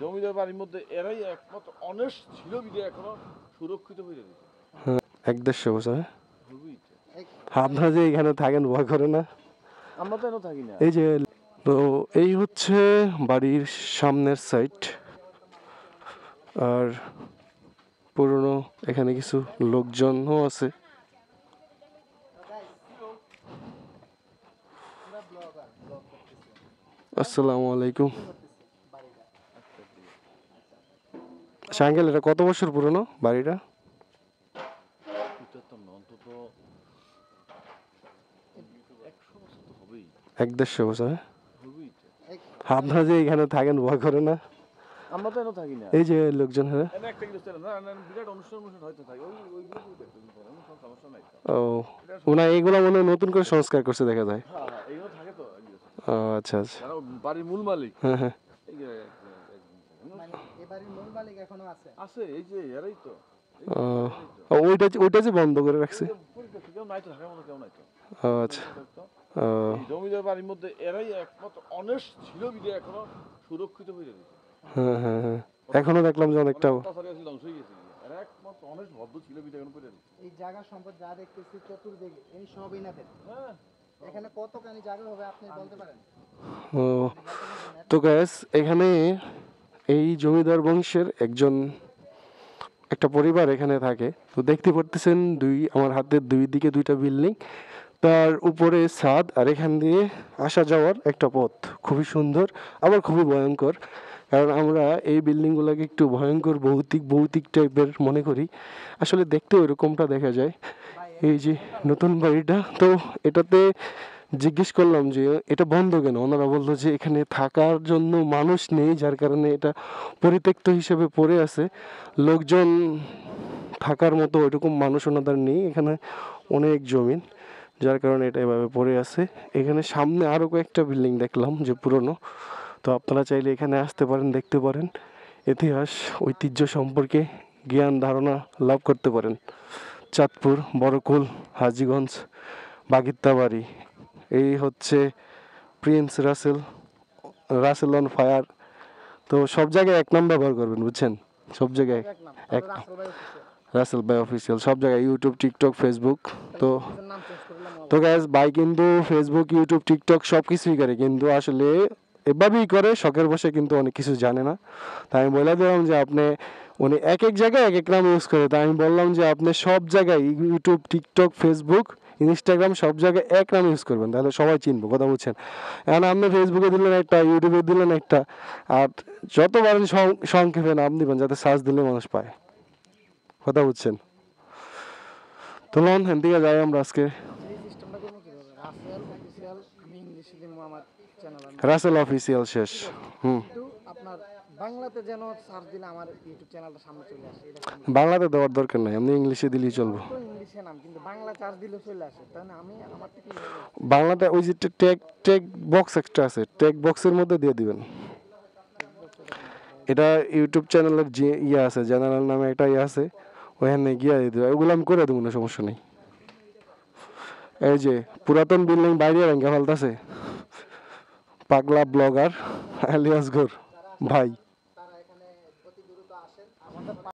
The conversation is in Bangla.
জমিদার বাড়ির মধ্যে এরাই একমাত্র অনেস্ট ছিল বিধায় এখনো সুরক্ষিত হয়ে গেছে। 1-1.5 বছর। হবেই তো। আপনারা যে এখানে থাকেন ভয় করে না? আমরা তো এখনো থাকি না। এই যে তো এই হচ্ছে বাড়ির সামনের সাইড। আর পুরনো এখানে কিছু লোকজনও আছে। আসসালামু আলাইকুম। আঙ্কেল, এটা কত বছর পুরনো বাড়িটা? অন্তত 100 বছর তো হবেই। 1-1.5 বছর। হবেই তো। আপনারা যে এখানে থাকেন ভয় করে না? আমরা তো এখনো থাকি না। এই যে লোকজন হ্যাঁ। এনে একটা কিছু না না বিরাট অনুষ্ঠান হয়তো থাকে ওইগুলো দেখতে কোনো সমস্যা নাই তো। ও ওনা এইগুলো মনে হয় নতুন করে সংস্কার করছে দেখা যায়। হ্যাঁ হ্যাঁ এইগুলো থাকে তো। ও আচ্ছা আচ্ছা। যারা বাড়ির মূল মালিক। হ্যাঁ হ্যাঁ। মানে এই বাড়ির মূল মালিক এখনো আছে। আছে এই যে এরাই তো। ওইটা যে বন্ধ করে রাখছে। কেউ নাই তো থাকার মতো কেউ নাই তো। ও আচ্ছা। এই জমিদার বাড়ির মধ্যে এরাই একমাত্র অনেস্ট ছিল বিধায় এখনো সুরক্ষিত হয়ে গেছে। হ্যাঁ হ্যাঁ হ্যাঁ। এখনো দেখলাম যে অনেকটা ধ্বংস হয়ে গেছে। এরা একমাত্র অনেস্ট ভদ্র ছিল বিধায় এখন পড়ে আছে। এই জায়গা সম্পদ যা দেখতেছি চতুর্দিকে এই সবই না দেন। হ্যাঁ এখানে কতখানি জায়গা হবে আপনি বলতে পারেন? ও তো গ্যাস এখানে এই জমিদার বংশের একটা পরিবার এখানে থাকে। তো দেখতে পারতেছেন আমার হাতের দুই দিকে দুইটা বিল্ডিং, তার উপরে ছাদ, আর এখান দিয়ে আসা যাওয়ার একটা পথ খুবই সুন্দর আবার খুবই ভয়ঙ্কর। কারণ আমরা এই বিল্ডিংগুলোকে একটু ভয়ঙ্কর ভৌতিক টাইপের মনে করি, আসলে দেখতে ওইরকমটা দেখা যায়। এই যে নতুন বাড়িটা, তো এটাতে জিজ্ঞেস করলাম যে এটা বন্ধ কেন, ওনারা বললো যে এখানে থাকার জন্য মানুষ নেই, যার কারণে এটা পরিত্যক্ত হিসেবে পড়ে আছে। লোকজন থাকার মতো ওইরকম মানুষ ওনাদের নেই, এখানে অনেক জমিন, যার কারণে এটা এভাবে পড়ে আছে। এখানে সামনে আরও কয়েকটা বিল্ডিং দেখলাম যে পুরনো। তো আপনারা চাইলে এখানে আসতে পারেন, দেখতে পারেন, ইতিহাস ঐতিহ্য সম্পর্কে জ্ঞান ধারণা লাভ করতে পারেন। চাঁদপুর, বড়কুল, হাজীগঞ্জ, বাগিত্তাবাড়ি, এই হচ্ছে প্রিন্স রাসেল অন ফায়ার। তো সব জায়গায় এক নাম ব্যবহার করবেন, বুঝছেন? সব জায়গায় এক রাসেল ভাই অফিসিয়াল, সব জায়গায় ইউটিউব, টিকটক, ফেসবুক। তো গ্যাস ভাই কিন্তু ফেসবুক, ইউটিউব, টিকটক সব কিছুই করে, কিন্তু আসলে এভাবেই করে শখের বসে, কিন্তু অনেক কিছু জানে না। তাই আমি বলে দিলাম যে উনি এক জায়গায় এক নাম ইউজ করে। তাই আমি বললাম যে আপনি সব জায়গায় ইউটিউব, টিকটক, ফেসবুক, ইনস্টাগ্রাম সব জায়গায় এক নাম ইউজ করবেন, তাহলে সবাই চিনবো, কথা বুঝছেন? এখন আপনি ফেসবুকে দিলেন একটা, ইউটিউবে দিলেন একটা, আর যত পারেন সংক্ষেপে নাম দিবেন, যাতে সার্চ দিলে মানুষ পায়, কথা বুঝছেন? তো লন হ্যান দিকে যাই আমরা আজকে। রাসেল অফিসিয়াল শেষ। আপনার বাংলাতে যেন সার্চ দিলে আমার ইউটিউব চ্যানেলটা সামনে চলে আসে। বাংলাতে দেওয়ার দরকার নাই, আপনি ইংলিশে দিলেই চলবে। তো ইংলিশে নাম, কিন্তু বাংলা সার্চ দিলে চলে আসে, তাই না? আমি আমার থেকে বাংলাতে ওই যে টেক বক্স একটা আছে, টেক বক্সের মধ্যে দিয়ে দিবেন। এটা ইউটিউব চ্যানেলের যে আছে, জেনারেল নামে একটা আছে, ওখানে গিয়ে দিয়ে দেবে, ওগুলো আমি করে দেবো না, সমস্যা নেই। এই যে পুরাতন বিল্ডিং বাইরে ভেঙে ফেলতেছে পাগলা ব্লগার আলিয়াস ঘোর ভাই।